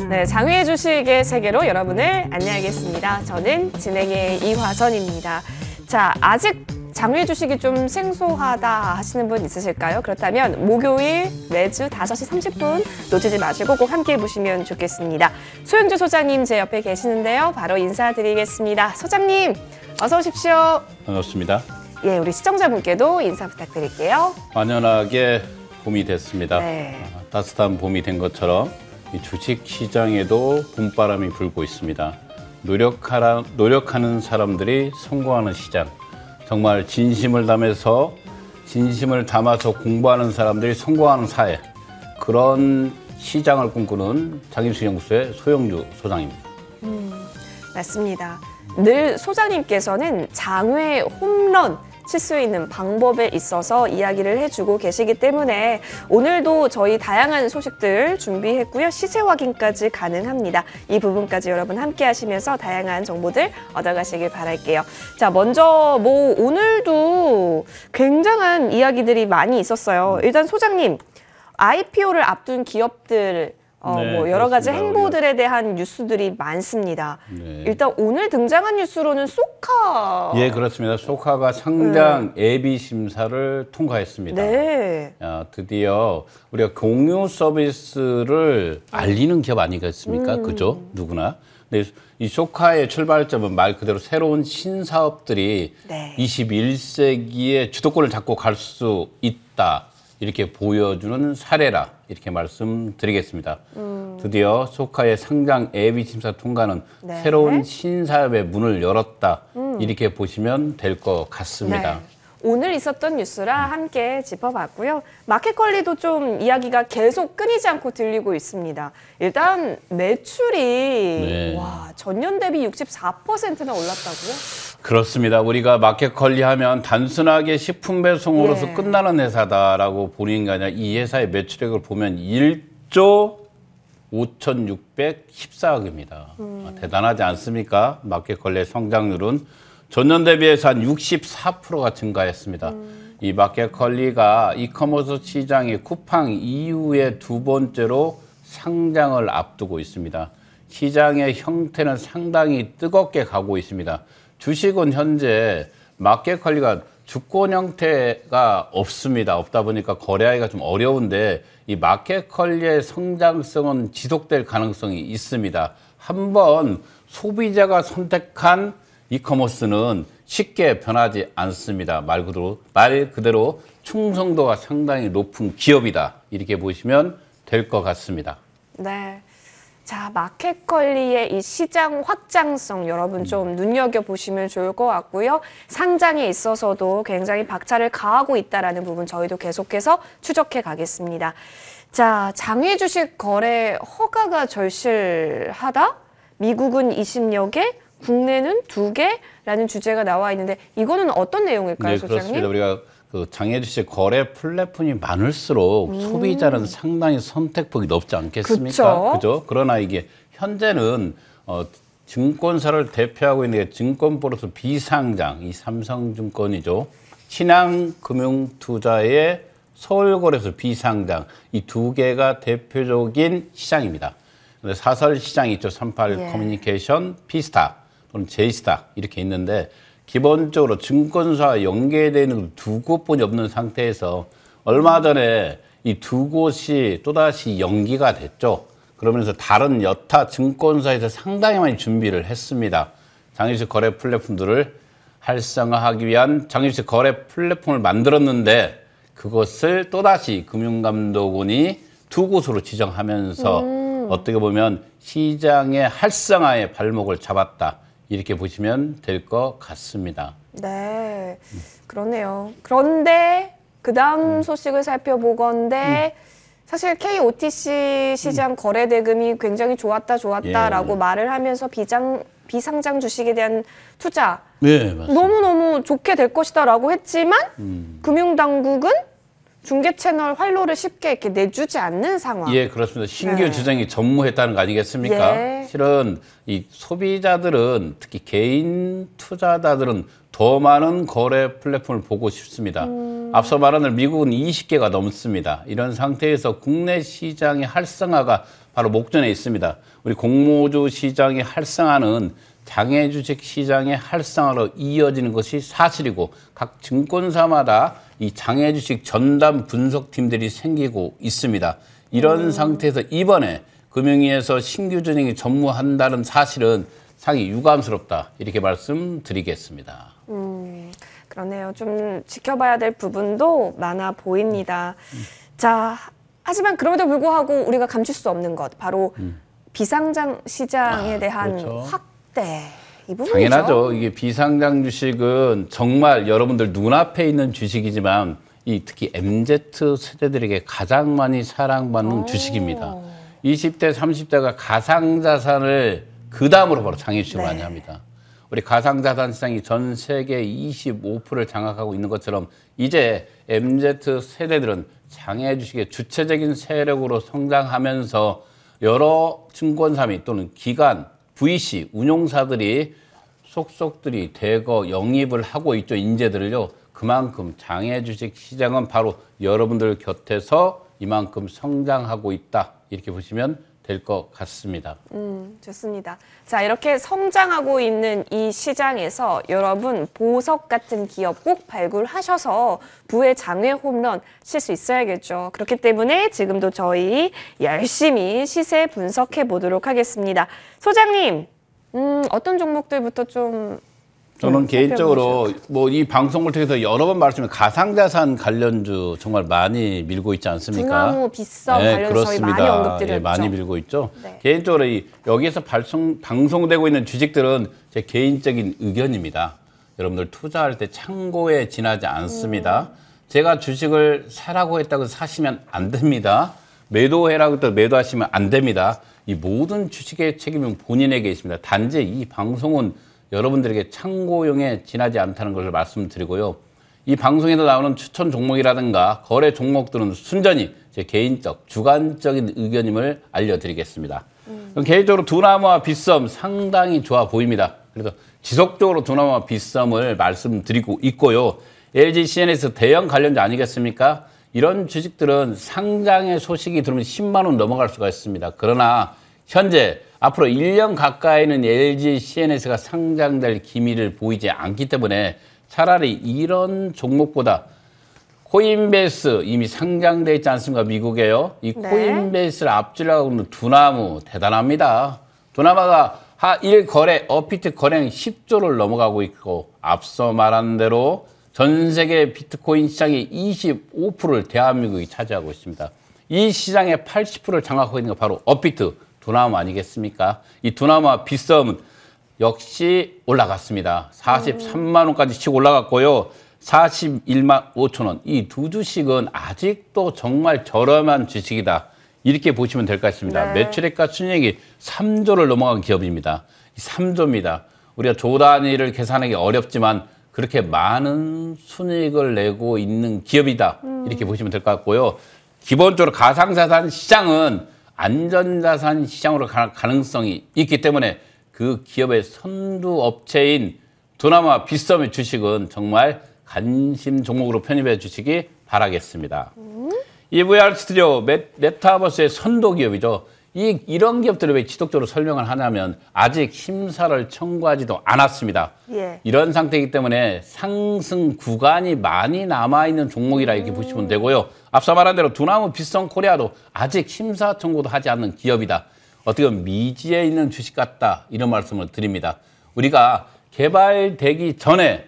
네, 장외 주식의 세계로 여러분을 안내하겠습니다. 저는 진행의 이화선입니다. 자, 아직 장외 주식이 좀 생소하다 하시는 분 있으실까요? 그렇다면 목요일 매주 5시 30분 놓치지 마시고 꼭 함께 보시면 좋겠습니다. 소영주 소장님 제 옆에 계시는데요. 바로 인사드리겠습니다. 소장님, 어서 오십시오. 반갑습니다. 예, 우리 시청자분께도 인사 부탁드릴게요. 완연하게 봄이 됐습니다. 네. 따뜻한 봄이 된 것처럼 이 주식 시장에도 봄바람이 불고 있습니다. 노력하는 사람들이 성공하는 시장. 정말 진심을 담아서 공부하는 사람들이 성공하는 사회. 그런 시장을 꿈꾸는 장인수연구소의 소영주 소장입니다. 맞습니다. 늘 소장님께서는 장외 홈런 칠 수 있는 방법에 있어서 이야기를 해주고 계시기 때문에 오늘도 저희 다양한 소식들 준비했고요. 시세 확인까지 가능합니다. 이 부분까지 여러분 함께 하시면서 다양한 정보들 얻어가시길 바랄게요. 자, 먼저 오늘도 굉장한 이야기들이 많이 있었어요. 일단 소장님, IPO를 앞둔 기업들 여러 가지 행보들에 대한 뉴스들이 많습니다. 네. 일단 오늘 등장한 뉴스로는 소카. 예, 그렇습니다. 소카가 상장 예비 심사를 통과했습니다. 네. 드디어 우리가 공유 서비스를 알리는 기업 아니겠습니까? 그죠? 누구나. 근데 이 소카의 출발점은 말 그대로 새로운 신사업들이 네. 21세기의 주도권을 잡고 갈 수 있다. 이렇게 보여주는 사례라 이렇게 말씀드리겠습니다. 드디어 소카의 상장 예비 심사 통과는 네. 새로운 신사업의 문을 열었다. 이렇게 보시면 될 것 같습니다. 네. 오늘 있었던 뉴스라 함께 짚어봤고요. 마켓컬리도 좀 이야기가 계속 끊이지 않고 들리고 있습니다. 일단 매출이 전년 대비 64%나 올랐다고요? 그렇습니다. 우리가 마켓컬리 하면 단순하게 식품 배송으로서 끝나는 회사다라고 보는 게 아니라 이 회사의 매출액을 보면 1조 5,614억입니다. 대단하지 않습니까? 마켓컬리의 성장률은 전년 대비해서 한 64%가 증가했습니다. 이 마켓컬리가 이커머스 시장의 쿠팡 이후에 두 번째로 상장을 앞두고 있습니다. 시장의 형태는 상당히 뜨겁게 가고 있습니다. 주식은 현재 마켓컬리가 주권 형태가 없습니다. 없다 보니까 거래하기가 좀 어려운데 이 마켓컬리의 성장성은 지속될 가능성이 있습니다. 한번 소비자가 선택한 이커머스는 쉽게 변하지 않습니다. 말 그대로 충성도가 상당히 높은 기업이다. 이렇게 보시면 될 것 같습니다. 네. 자, 마켓컬리의 이 시장 확장성 여러분 좀 눈여겨보시면 좋을 것 같고요. 상장에 있어서도 굉장히 박차를 가하고 있다는 부분 저희도 계속해서 추적해 가겠습니다. 자, 장외 주식 거래 허가가 절실하다? 미국은 20여 개, 국내는 2개라는 주제가 나와 있는데 이거는 어떤 내용일까요, 네, 소장님? 그렇습니다. 우리가 그 장외 주식 거래 플랫폼이 많을수록 소비자는 상당히 선택폭이 높지 않겠습니까? 그죠? 그러나 이게 현재는 증권사를 대표하고 있는 게 증권보로서 비상장, 이 삼성증권이죠. 신한금융투자의 서울거래소 비상장, 이 2개가 대표적인 시장입니다. 사설 시장이 있죠. 38 커뮤니케이션, 피스타 또는 제이스타 이렇게 있는데 기본적으로 증권사와 연계되는 두 곳뿐이 없는 상태에서 얼마 전에 이 두 곳이 또다시 연기가 됐죠. 그러면서 다른 여타 증권사에서 상당히 많이 준비를 했습니다. 장외주식 거래 플랫폼들을 활성화하기 위한 장외주식 거래 플랫폼을 만들었는데 그것을 또다시 금융감독원이 두 곳으로 지정하면서 어떻게 보면 시장의 활성화에 발목을 잡았다. 이렇게 보시면 될 것 같습니다. 네, 그러네요. 그런데 그 다음 소식을 살펴보건대 사실 KOTC 시장 거래 대금이 굉장히 좋았다라고 말을 하면서 비상장 주식에 대한 투자 너무너무 좋게 될 것이다라고 했지만 금융당국은 중개 채널 활로를 쉽게 이렇게 내주지 않는 상황. 예, 그렇습니다. 신규 주장이 전무했다는 거 아니겠습니까? 실은 이 소비자들은 특히 개인 투자자들은 더 많은 거래 플랫폼을 보고 싶습니다. 앞서 말한 대로 미국은 20개가 넘습니다. 이런 상태에서 국내 시장의 활성화가 바로 목전에 있습니다. 우리 공모주 시장의 활성화는 장외 주식 시장의 활성화로 이어지는 것이 사실이고 각 증권사마다 이 장외 주식 전담 분석팀들이 생기고 있습니다. 이런 상태에서 이번에 금융위에서 신규 전형이 전무한다는 사실은 상당히 유감스럽다 이렇게 말씀드리겠습니다. 그러네요. 좀 지켜봐야 될 부분도 많아 보입니다. 자, 하지만 그럼에도 불구하고 우리가 감출 수 없는 것 바로 비상장 시장에 대한 그렇죠. 확대. 이 부분이죠. 당연하죠. 이게 비상장 주식은 정말 여러분들 눈앞에 있는 주식이지만 이 특히 MZ 세대들에게 가장 많이 사랑받는 주식입니다. 20대, 30대가 가상자산을 그 다음으로 바로 장외주식을 많이 합니다. 우리 가상자산 시장이 전 세계 25%를 장악하고 있는 것처럼 이제 MZ 세대들은 장외주식의 주체적인 세력으로 성장하면서 여러 증권사 및 또는 기관, VC, 운용사들이 속속들이 대거 영입을 하고 있죠. 인재들을요. 그만큼 장외주식 시장은 바로 여러분들 곁에서 이만큼 성장하고 있다. 이렇게 보시면 될 것 같습니다. 좋습니다. 자, 이렇게 성장하고 있는 이 시장에서 여러분 보석 같은 기업 꼭 발굴하셔서 부의 장외 홈런 칠 수 있어야겠죠. 그렇기 때문에 지금도 저희 열심히 시세 분석해 보도록 하겠습니다. 소장님, 어떤 종목들부터 좀 저는 개인적으로 뭐 이 방송을 통해서 여러 번 말씀드린 가상자산 관련주 정말 많이 밀고 있지 않습니까? 두나무 비썸 관련해서 저희 많이 언급드렸죠. 예, 많이 밀고 있죠. 네. 개인적으로 여기에서 방송되고 있는 주식들은 제 개인적인 의견입니다. 여러분들 투자할 때 참고에 지나지 않습니다. 제가 주식을 사라고 했다고 해서 사시면 안 됩니다. 매도해라고 해도 매도하시면 안 됩니다. 이 모든 주식의 책임은 본인에게 있습니다. 단지 이 방송은 여러분들에게 참고용에 지나지 않다는 것을 말씀드리고요. 이 방송에서 나오는 추천 종목이라든가 거래 종목들은 순전히 제 개인적, 주관적인 의견임을 알려드리겠습니다. 개인적으로 두나무와 빗썸 상당히 좋아 보입니다. 그래서 지속적으로 두나무와 빗썸을 말씀드리고 있고요. LG CNS 대형 관련주 아니겠습니까? 이런 주식들은 상장의 소식이 들으면 10만 원 넘어갈 수가 있습니다. 그러나 현재 앞으로 1년 가까이는 LG CNS가 상장될 기미를 보이지 않기 때문에 차라리 이런 종목보다 코인베이스 이미 상장되어 있지 않습니까? 미국에요. 이 코인베이스를 앞질러가고 있는 두나무 대단합니다. 두나무가 하 1거래 어피트 거래량 10조를 넘어가고 있고 앞서 말한 대로 전 세계 비트코인 시장의 25%를 대한민국이 차지하고 있습니다. 이 시장의 80%를 장악하고 있는 게 바로 어피트 두나무 아니겠습니까? 이 두나무와 빗썸은 역시 올라갔습니다. 43만 원까지 치고 올라갔고요. 41만 5천 원. 이 두 주식은 아직도 정말 저렴한 주식이다. 이렇게 보시면 될 것 같습니다. 네. 매출액과 순이익이 3조를 넘어간 기업입니다. 3조입니다. 우리가 조 단위를 계산하기 어렵지만 그렇게 많은 순이익을 내고 있는 기업이다. 이렇게 보시면 될 것 같고요. 기본적으로 가상자산 시장은 안전자산 시장으로 갈 가능성이 있기 때문에 그 기업의 선두 업체인 두나무와 빗썸의 주식은 정말 관심 종목으로 편입해 주시기 바라겠습니다. EVR 스튜디오 메타버스의 선도 기업이죠. 이런 기업들을 왜 지속적으로 설명을 하냐면 아직 심사를 청구하지도 않았습니다. 예. 이런 상태이기 때문에 상승 구간이 많이 남아있는 종목이라 이렇게 보시면 되고요. 앞서 말한 대로 두나무 빗썸 코리아도 아직 심사 청구도 하지 않는 기업이다. 어떻게 보면 미지에 있는 주식 같다. 이런 말씀을 드립니다. 우리가 개발되기 전에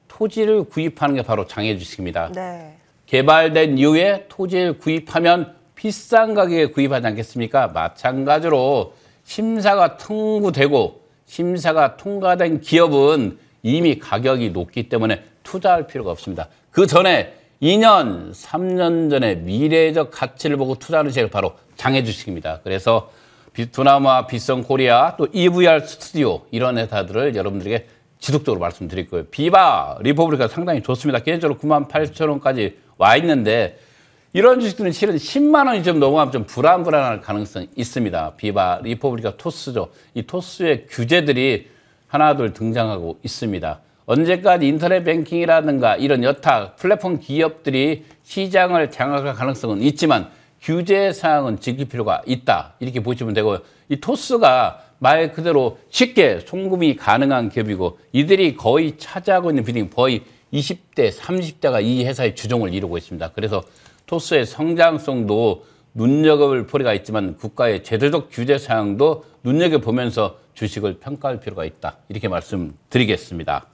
토지를 구입하는 게 바로 장외 주식입니다. 네. 개발된 이후에 토지를 구입하면 비싼 가격에 구입하지 않겠습니까? 마찬가지로 심사가 통과되고 심사가 통과된 기업은 이미 가격이 높기 때문에 투자할 필요가 없습니다. 그 전에 2년, 3년 전에 미래적 가치를 보고 투자하는 시장이 바로 장외 주식입니다. 그래서 두나무와 빗썸 코리아 또 EVR 스튜디오 이런 회사들을 여러분들에게 지속적으로 말씀드릴 거예요. 비바 리퍼블리카 상당히 좋습니다. 개인적으로 98,000원까지 와 있는데 이런 주식들은 실은 10만 원이 좀 넘어가면 좀 불안할 가능성이 있습니다. 비바 리퍼블리카 토스죠. 이 토스의 규제들이 하나둘 등장하고 있습니다. 언제까지 인터넷 뱅킹이라든가 이런 여타 플랫폼 기업들이 시장을 장악할 가능성은 있지만 규제 사항은 지킬 필요가 있다. 이렇게 보시면 되고요. 이 토스가 말 그대로 쉽게 송금이 가능한 기업이고 이들이 거의 차지하고 있는 비중이 거의 20대, 30대가 이 회사의 주종을 이루고 있습니다. 그래서 토스의 성장성도 눈여겨볼 필요가 있지만 국가의 제도적 규제 사항도 눈여겨보면서 주식을 평가할 필요가 있다. 이렇게 말씀드리겠습니다.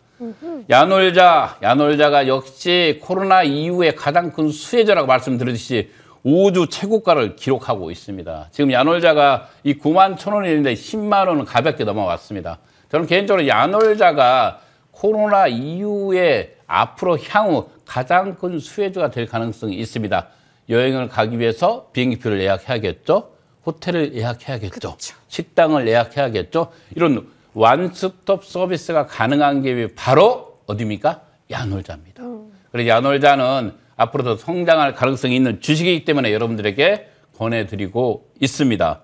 야놀자가 역시 코로나 이후에 가장 큰 수혜자라고 말씀드렸듯이 5주 최고가를 기록하고 있습니다. 지금 야놀자가 이 9만 1,000원인데 10만 원은 가볍게 넘어왔습니다. 저는 개인적으로 야놀자가 코로나 이후에 앞으로 향후 가장 큰 수혜주가 될 가능성이 있습니다. 여행을 가기 위해서 비행기표를 예약해야겠죠. 호텔을 예약해야겠죠. 그쵸. 식당을 예약해야겠죠. 이런 원스톱 서비스가 가능한 게 바로 어디입니까? 야놀자입니다. 그래서 야놀자는 앞으로 더 성장할 가능성이 있는 주식이기 때문에 여러분들에게 권해드리고 있습니다.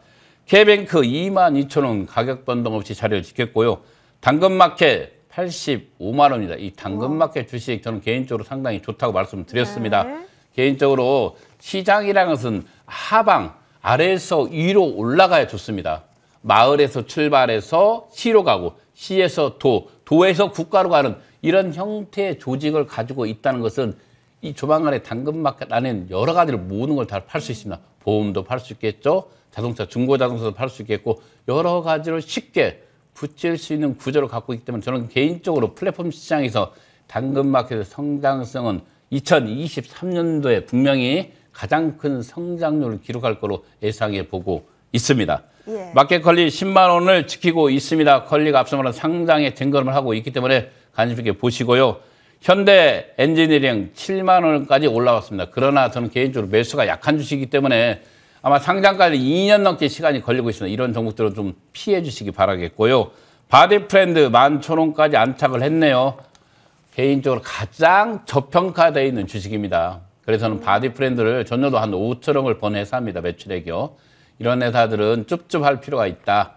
K뱅크 22,000원 가격 변동 없이 자리를 지켰고요. 당근마켓 85만 원입니다. 이 당근마켓 주식 저는 개인적으로 상당히 좋다고 말씀드렸습니다. 네. 개인적으로 시장이라는 것은 하방, 아래에서 위로 올라가야 좋습니다. 마을에서 출발해서 시로 가고 시에서 도에서 국가로 가는 이런 형태의 조직을 가지고 있다는 것은 이 조만간에 당근마켓 안에는 여러 가지를 모든 걸 다 팔 수 있습니다. 보험도 팔 수 있겠죠. 자동차, 중고자동차도 팔 수 있겠고 여러 가지를 쉽게 붙일 수 있는 구조를 갖고 있기 때문에 저는 개인적으로 플랫폼 시장에서 당근마켓의 성장성은 2023년도에 분명히 가장 큰 성장률을 기록할 거로 예상해 보고 있습니다. 예. 마켓 컬리 10만 원을 지키고 있습니다. 컬리가 앞서 말한 상장에 증거를 하고 있기 때문에 관심 있게 보시고요. 현대 엔지니어링 7만 원까지 올라왔습니다. 그러나 저는 개인적으로 매수가 약한 주식이기 때문에 아마 상장까지 2년 넘게 시간이 걸리고 있습니다. 이런 종목들은 좀 피해 주시기 바라겠고요. 바디프렌드 11,000원까지 안착을 했네요. 개인적으로 가장 저평가되어 있는 주식입니다. 그래서 저는 바디프렌드를 전년도 한 5천억을 번 회사입니다. 매출액이요. 이런 회사들은 쭝쭝할 필요가 있다.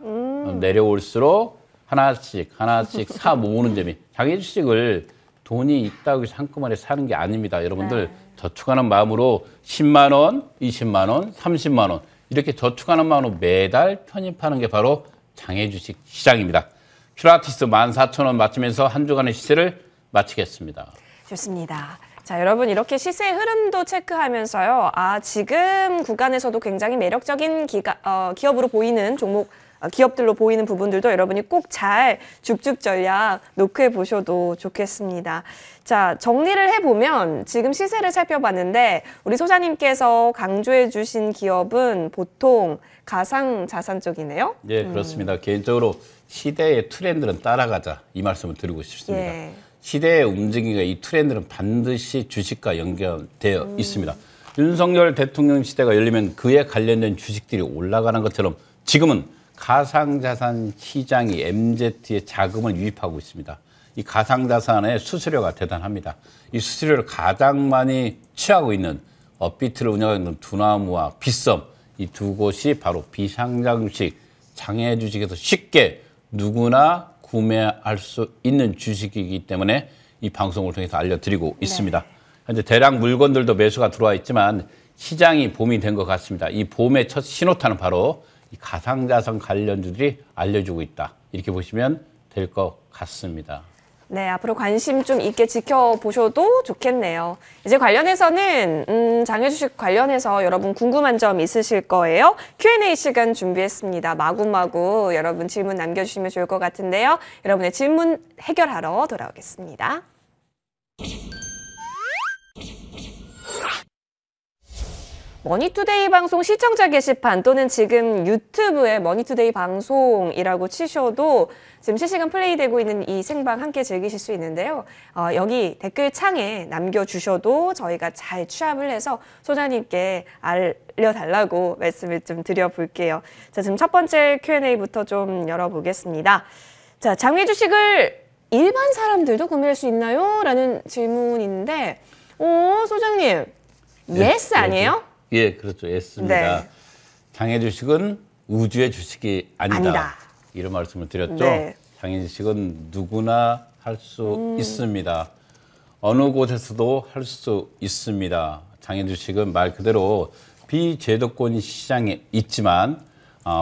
내려올수록 하나씩 사 모으는 재미. 자기 주식을 돈이 있다고 해서 한꺼번에 사는 게 아닙니다. 여러분들 네. 저축하는 마음으로 10만 원, 20만 원, 30만 원 이렇게 저축하는 마음으로 매달 편입하는 게 바로 장외주식 시장입니다. 큐라티스 14,000원 맞추면서 한 주간의 시세를 마치겠습니다. 좋습니다. 자, 여러분 이렇게 시세 흐름도 체크하면서요. 지금 구간에서도 굉장히 매력적인 기업으로 보이는 종목, 기업들로 보이는 부분들도 여러분이 꼭 잘 죽죽 전략 노크해 보셔도 좋겠습니다. 자, 정리를 해보면 지금 시세를 살펴봤는데 우리 소장님께서 강조해 주신 기업은 보통 가상자산 쪽이네요. 네, 그렇습니다. 개인적으로 시대의 트렌드는 따라가자 이 말씀을 드리고 싶습니다. 예. 시대의 움직임과 이 트렌드는 반드시 주식과 연결되어 있습니다. 윤석열 대통령 시대가 열리면 그에 관련된 주식들이 올라가는 것처럼 지금은 가상자산 시장이 MZ의 자금을 유입하고 있습니다. 이 가상자산의 수수료가 대단합니다. 이 수수료를 가장 많이 취하고 있는 업비트를 운영하고 있는 두나무와 빗썸 이 두 곳이 바로 비상장 주식, 장외 주식에서 쉽게 누구나 구매할 수 있는 주식이기 때문에 이 방송을 통해서 알려드리고 있습니다. 현재 대량 물건들도 매수가 들어와 있지만 시장이 봄이 된 것 같습니다. 이 봄의 첫 신호탄은 바로 이 가상자산 관련주들이 알려주고 있다. 이렇게 보시면 될 것 같습니다. 네, 앞으로 관심 좀 있게 지켜보셔도 좋겠네요. 이제 관련해서는 장외주식 관련해서 여러분 궁금한 점 있으실 거예요. Q&A 시간 준비했습니다. 마구마구 여러분 질문 남겨주시면 좋을 것 같은데요. 여러분의 질문 해결하러 돌아오겠습니다. 머니투데이 방송 시청자 게시판 또는 지금 유튜브에 머니투데이 방송이라고 치셔도 지금 실시간 플레이되고 있는 이 생방 함께 즐기실 수 있는데요. 여기 댓글창에 남겨주셔도 저희가 잘 취합을 해서 소장님께 알려달라고 말씀을 좀 드려볼게요. 자, 지금 첫 번째 Q&A부터 좀 열어보겠습니다. 자, 장외 주식을 일반 사람들도 구매할 수 있나요? 라는 질문인데, 소장님, yes 아니에요? 예, 그렇죠. 예스입니다. 네. 장외 주식은 우주의 주식이 아니다. 아니다. 이런 말씀을 드렸죠. 네. 장외 주식은 누구나 할 수 있습니다. 어느 곳에서도 할 수 있습니다. 장외 주식은 말 그대로 비제도권 시장에 있지만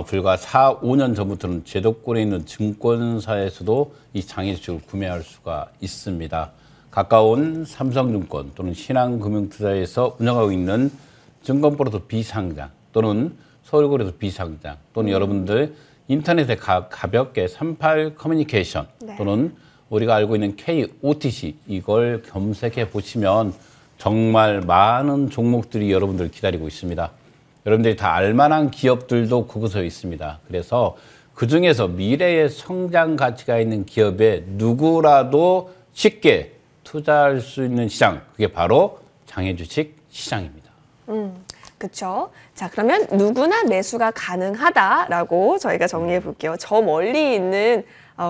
불과 4, 5년 전부터는 제도권에 있는 증권사에서도 이 장외 주식을 구매할 수가 있습니다. 가까운 삼성증권 또는 신한금융투자에서 운영하고 있는 증권버러도 비상장 또는 서울거래소 비상장 또는 여러분들 인터넷에 가볍게 38 커뮤니케이션 또는 우리가 알고 있는 KOTC 이걸 검색해 보시면 정말 많은 종목들이 여러분들 기다리고 있습니다. 여러분들이 다 알만한 기업들도 그곳에 있습니다. 그래서 그중에서 미래의 성장 가치가 있는 기업에 누구라도 쉽게 투자할 수 있는 시장, 그게 바로 장외주식 시장입니다. 그렇죠. 자, 그러면 누구나 매수가 가능하다라고 저희가 정리해 볼게요. 저 멀리 있는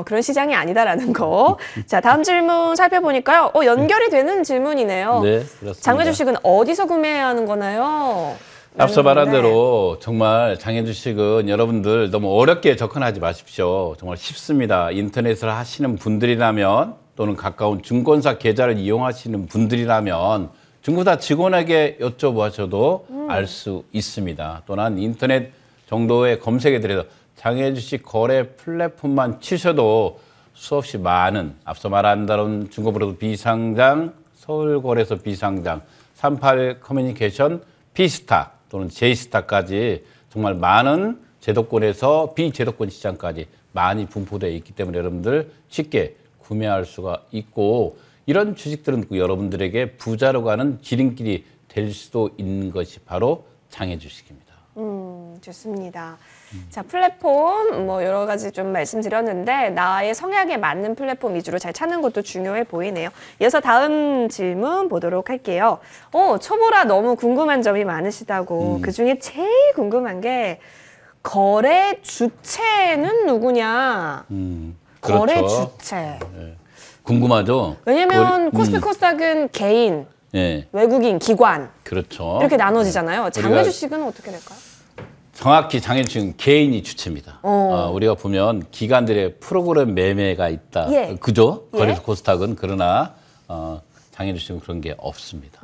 그런 시장이 아니다라는 거. 자, 다음 질문 살펴보니까요. 연결이 되는 질문이네요. 네, 그렇습니다. 장외 주식은 어디서 구매해야 하는 거나요? 앞서 말한 대로 정말 장외 주식은 여러분들 너무 어렵게 접근하지 마십시오. 정말 쉽습니다. 인터넷을 하시는 분들이라면 또는 가까운 증권사 계좌를 이용하시는 분들이라면 증권사 직원에게 여쭤보셔도 알 수 있습니다. 또는 인터넷 정도의 검색에 들어서 장외 주식 거래 플랫폼만 치셔도 수없이 많은 앞서 말한 다른 증권버러도 비상장, 서울거래소 비상장, 38 커뮤니케이션, B스타 또는 J스타까지 정말 많은 제도권에서 비제도권 시장까지 많이 분포되어 있기 때문에 여러분들 쉽게 구매할 수가 있고 이런 주식들은 여러분들에게 부자로 가는 지름길이 될 수도 있는 것이 바로 장외 주식입니다. 좋습니다. 자, 플랫폼 여러 가지 좀 말씀드렸는데 나의 성향에 맞는 플랫폼 위주로 잘 찾는 것도 중요해 보이네요. 이어서 다음 질문 보도록 할게요. 초보라 너무 궁금한 점이 많으시다고. 그중에 제일 궁금한 게 거래 주체는 누구냐? 그렇죠. 거래 주체. 궁금하죠? 왜냐면 코스피 코스닥은 개인, 외국인, 기관 그렇죠. 이렇게 나눠지잖아요. 장외 주식은 어떻게 될까요? 정확히 장외 주식은 개인이 주체입니다. 우리가 보면 기관들의 프로그램 매매가 있다. 그죠? 거래소 코스닥은 그러나 장외 주식은 그런 게 없습니다.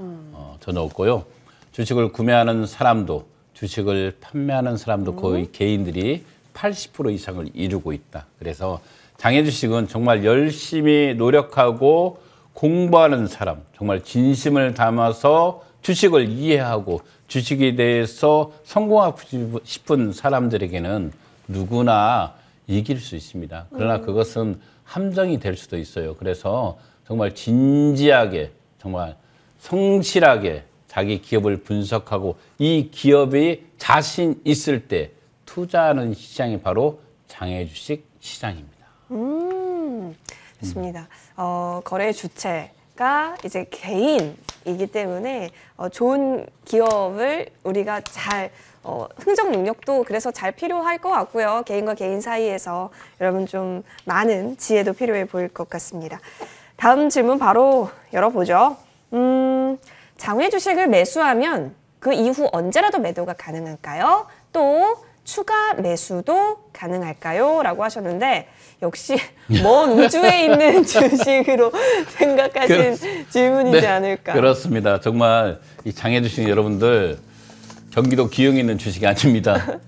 전혀 없고요. 주식을 구매하는 사람도 주식을 판매하는 사람도 거의 개인들이 80% 이상을 이루고 있다. 그래서 장외 주식은 정말 열심히 노력하고 공부하는 사람, 정말 진심을 담아서 주식을 이해하고 주식에 대해서 성공하고 싶은 사람들에게는 누구나 이길 수 있습니다. 그러나 그것은 함정이 될 수도 있어요. 그래서 정말 진지하게, 정말 성실하게 자기 기업을 분석하고 이 기업이 자신 있을 때 투자하는 시장이 바로 장외 주식 시장입니다. 좋습니다. 거래 주체가 이제 개인이기 때문에 좋은 기업을 우리가 잘 흥정 능력도 그래서 잘 필요할 것 같고요. 개인과 개인 사이에서 여러분 좀 많은 지혜도 필요해 보일 것 같습니다. 다음 질문 바로 열어보죠. 장외 주식을 매수하면 그 이후 언제라도 매도가 가능할까요? 또 추가 매수도 가능할까요? 라고 하셨는데 역시 먼 우주에 있는 주식으로 생각하신 질문이지 않을까. 그렇습니다. 정말 이 장외 주식 여러분들 경기도 기흥에 있는 주식이 아닙니다.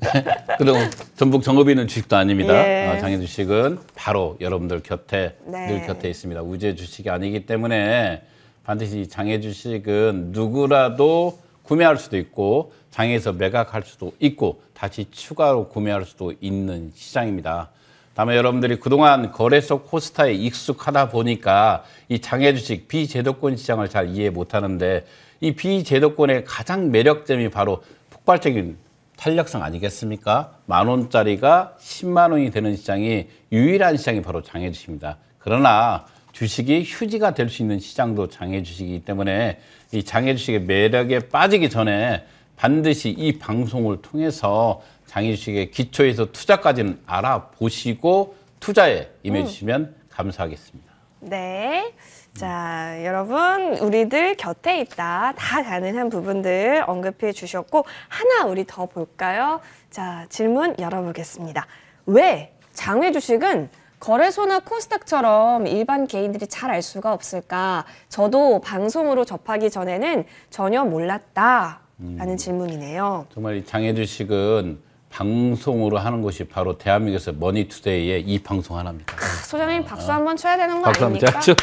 그리고 전북 정읍에 있는 주식도 아닙니다. 장외 주식은 바로 여러분들 곁에 늘 곁에 있습니다. 우주의 주식이 아니기 때문에 반드시 장외 주식은 누구라도 구매할 수도 있고 장외에서 매각할 수도 있고 다시 추가로 구매할 수도 있는 시장입니다. 다음에 여러분들이 그동안 거래소 코스타에 익숙하다 보니까 이 장외 주식 비제도권 시장을 잘 이해 못하는데 이 비제도권의 가장 매력점이 바로 폭발적인 탄력성 아니겠습니까? 10,000원짜리가 10만 원이 되는 시장이 유일한 시장이 바로 장외 주식입니다. 그러나 주식이 휴지가 될 수 있는 시장도 장외 주식이기 때문에 이 장외 주식의 매력에 빠지기 전에 반드시 이 방송을 통해서 장외 주식의 기초에서 투자까지는 알아보시고 투자에 임해주시면 감사하겠습니다. 네. 자, 여러분, 우리들 곁에 있다. 다 가능한 부분들 언급해 주셨고, 하나 우리 더 볼까요? 자, 질문 열어보겠습니다. 왜 장외 주식은 거래소나 코스닥처럼 일반 개인들이 잘 알 수가 없을까? 저도 방송으로 접하기 전에는 전혀 몰랐다라는 질문이네요. 정말 이 장애 주식은 방송으로 하는 것이 바로 대한민국에서 머니투데이의 이 방송 하나입니다. 소장님 박수 한번 쳐야 되는 거 박수 한번 아닙니까? 쳐야죠.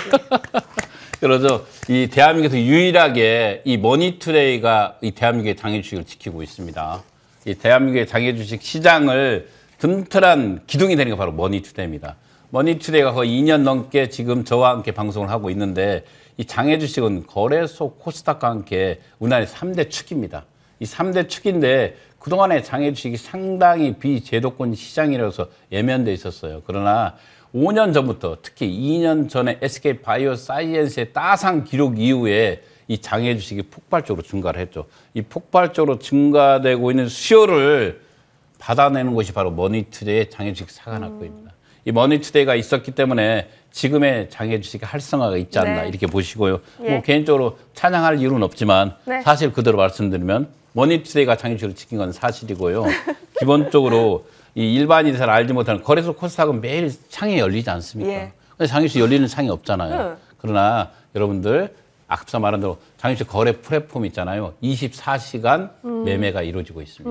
그래서 이 대한민국에서 유일하게 이 머니투데이가 이 대한민국의 장애 주식을 지키고 있습니다. 이 대한민국의 장애 주식 시장을 튼튼한 기둥이 되는 게 바로 머니투데이입니다. 머니투데이가 거의 2년 넘게 지금 저와 함께 방송을 하고 있는데 이 장애 주식은 거래소 코스닥과 함께 우리나라의 3대 축입니다. 이 3대 축인데 그동안에 장애 주식이 상당히 비제도권 시장이라서 예면돼 있었어요. 그러나 5년 전부터 특히 2년 전에 SK 바이오사이언스의 따상 기록 이후에 이 장애 주식이 폭발적으로 증가를 했죠. 이 폭발적으로 증가되고 있는 수요를 받아내는 것이 바로 머니투데이의 장애 주식 사관학교입니다. 이 머니투데이가 있었기 때문에 지금의 장애 주식의 활성화가 있지 않나 네. 이렇게 보시고요. 예. 뭐 개인적으로 찬양할 이유는 없지만 네. 사실 그대로 말씀드리면 머니투데이가 장애 주식을 지킨 건 사실이고요. 기본적으로 이 일반인이 잘 알지 못하는 거래소 코스닥은 매일 창이 열리지 않습니까? 예. 근데 장애 주식 열리는 창이 없잖아요. 응. 그러나 여러분들 앞서 말한 대로 장애 주식 거래 플랫폼 있잖아요. 24시간 매매가 이루어지고 있습니다.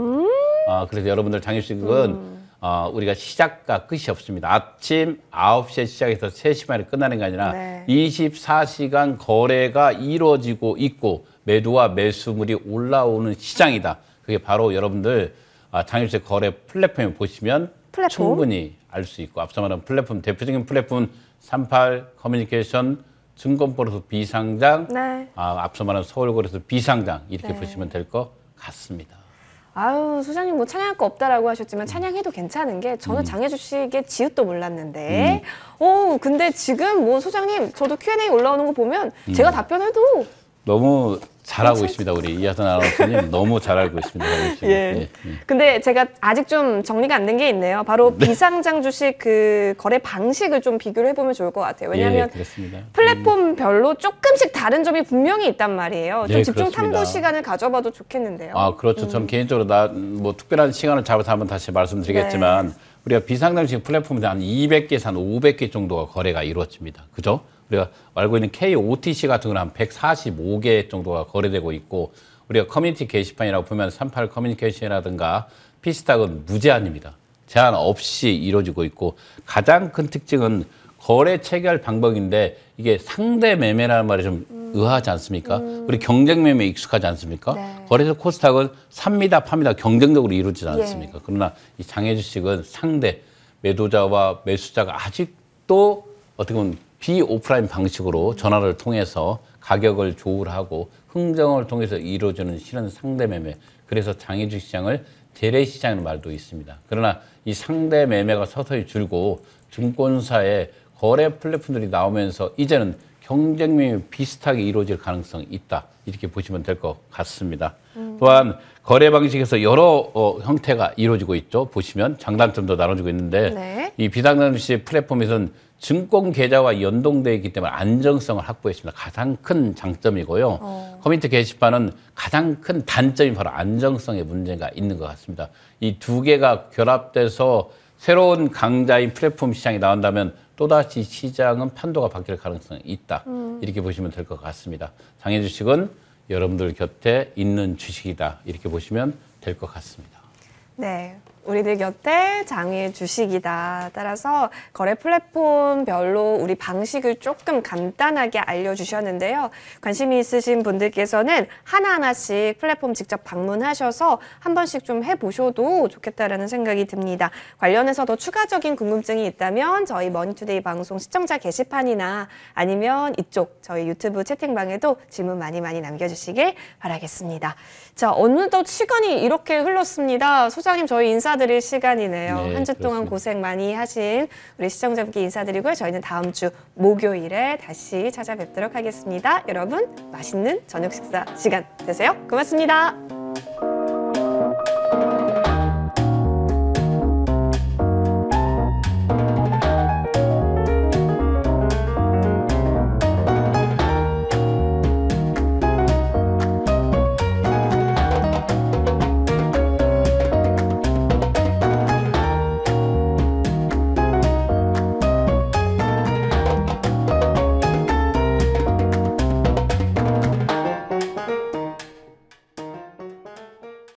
그래서 여러분들 장애 주식은 우리가 시작과 끝이 없습니다. 아침 9시에 시작해서 3시 만에 끝나는 게 아니라 네. 24시간 거래가 이루어지고 있고 매도와 매수물이 올라오는 시장이다. 그게 바로 여러분들 장애 주식 거래 플랫폼에 보시면 플랫폼? 충분히 알 수 있고 앞서 말한 플랫폼 대표적인 플랫폼은 38 커뮤니케이션 증권거래소 비상장 네. 앞서 말한 서울거래소 비상장 이렇게 네. 보시면 될 것 같습니다. 아유, 소장님 뭐 찬양할 거 없다라고 하셨지만 찬양해도 괜찮은 게 저는 장애 주식의 지읒도 몰랐는데 근데 지금 뭐 소장님 저도 Q&A 올라오는 거 보면 제가 답변해도 너무 잘하고 있습니다. 우리 이하선 아나운서님 너무 잘 알고 있습니다. 예. 근데 제가 아직 좀 정리가 안 된 게 있네요. 바로 비상장 주식 그 거래 방식을 좀 비교를 해보면 좋을 것 같아요. 왜냐하면 그렇습니다. 플랫폼별로 조금씩 다른 점이 분명히 있단 말이에요. 좀 네, 집중 그렇습니다. 탐구 시간을 가져봐도 좋겠는데요. 그렇죠. 저는 개인적으로 뭐 특별한 시간을 잡아서 한번 다시 말씀드리겠지만 우리가 비상장 주식 플랫폼에 한 200개에서 한 500개 정도가 거래가 이루어집니다. 그죠? 우리가 알고 있는 KOTC 같은 경우는 한 145개 정도가 거래되고 있고 우리가 커뮤니티 게시판이라고 보면 38 커뮤니케이션이라든가 피스닥은 무제한입니다. 제한 없이 이루어지고 있고 가장 큰 특징은 거래 체결 방법인데 이게 상대 매매라는 말이 좀 의아하지 않습니까? 우리 경쟁 매매에 익숙하지 않습니까? 네. 거래소 코스닥은 삽니다, 팝니다 경쟁적으로 이루어지지 않습니까? 그러나 이 장애 주식은 상대 매도자와 매수자가 아직도 어떻게 보면 비오프라인 방식으로 전화를 통해서 가격을 조율하고 흥정을 통해서 이루어지는 실은 상대 매매. 그래서 장애 주식 시장을 재래시장이라는 말도 있습니다. 그러나 이 상대 매매가 서서히 줄고 증권사의 거래 플랫폼들이 나오면서 이제는 경쟁 매매 비슷하게 이루어질 가능성이 있다. 이렇게 보시면 될 것 같습니다. 또한 거래 방식에서 여러 형태가 이루어지고 있죠. 보시면 장단점도 나눠지고 있는데 네. 이 비상장 주식 플랫폼에서는 증권 계좌와 연동되어 있기 때문에 안정성을 확보했습니다. 가장 큰 장점이고요. 커뮤니티 게시판은 가장 큰 단점이 바로 안정성의 문제가 있는 것 같습니다. 이 두 개가 결합돼서 새로운 강자인 플랫폼 시장이 나온다면 또다시 시장은 판도가 바뀔 가능성이 있다. 이렇게 보시면 될 것 같습니다. 장애 주식은 여러분들 곁에 있는 주식이다. 이렇게 보시면 될 것 같습니다. 네. 우리들 곁에 장애 주식이다. 따라서 거래 플랫폼별로 우리 방식을 조금 간단하게 알려주셨는데요. 관심이 있으신 분들께서는 하나하나씩 플랫폼 직접 방문하셔서 한 번씩 좀 해보셔도 좋겠다라는 생각이 듭니다. 관련해서 더 추가적인 궁금증이 있다면 저희 머니투데이 방송 시청자 게시판이나 아니면 이쪽 저희 유튜브 채팅방에도 질문 많이 남겨주시길 바라겠습니다. 자, 어느덧 시간이 이렇게 흘렀습니다. 소장님 저희 인사드릴 시간이네요. 네, 한 주 동안 그렇습니다. 고생 많이 하신 우리 시청자분께 인사드리고요. 저희는 다음 주 목요일에 다시 찾아뵙도록 하겠습니다. 여러분 맛있는 저녁 식사 시간 되세요. 고맙습니다.